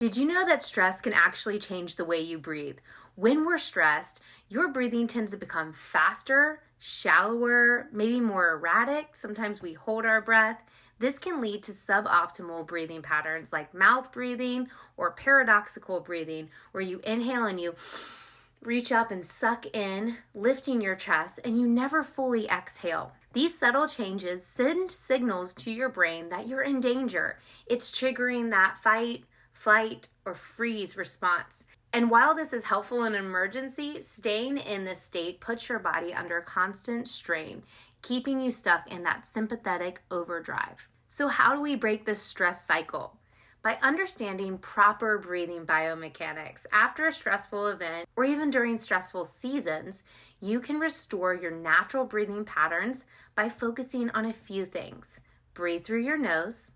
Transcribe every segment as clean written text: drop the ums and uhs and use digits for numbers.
Did you know that stress can actually change the way you breathe? When we're stressed, your breathing tends to become faster, shallower, maybe more erratic. Sometimes we hold our breath. This can lead to suboptimal breathing patterns like mouth breathing or paradoxical breathing, where you inhale and you reach up and suck in, lifting your chest, and you never fully exhale. These subtle changes send signals to your brain that you're in danger. It's triggering that fight, flight, or freeze response. And while this is helpful in an emergency, staying in this state puts your body under constant strain, keeping you stuck in that sympathetic overdrive. So how do we break this stress cycle? By understanding proper breathing biomechanics. After a stressful event, or even during stressful seasons, you can restore your natural breathing patterns by focusing on a few things. Breathe through your nose,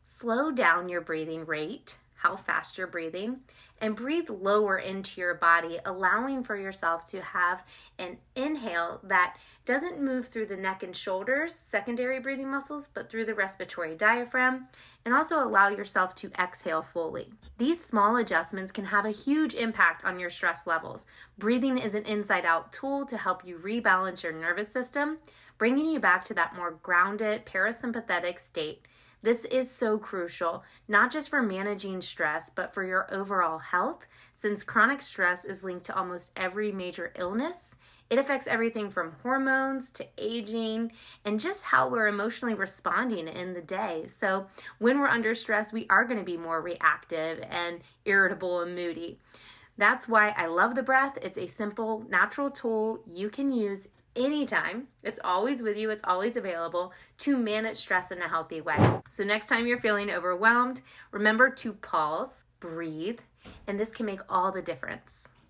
slow down your breathing rate, how fast you're breathing, and breathe lower into your body, allowing for yourself to have an inhale that doesn't move through the neck and shoulders, secondary breathing muscles, but through the respiratory diaphragm, and also allow yourself to exhale fully. These small adjustments can have a huge impact on your stress levels. Breathing is an inside-out tool to help you rebalance your nervous system, bringing you back to that more grounded parasympathetic state. This is so crucial, not just for managing stress, but for your overall health. Since chronic stress is linked to almost every major illness, it affects everything from hormones to aging and just how we're emotionally responding in the day. So when we're under stress, we are going to be more reactive and irritable and moody. That's why I love the breath. It's a simple, natural tool you can use anytime. It's always with you. It's always available to manage stress in a healthy way. So next time you're feeling overwhelmed, remember to pause, breathe, and this can make all the difference.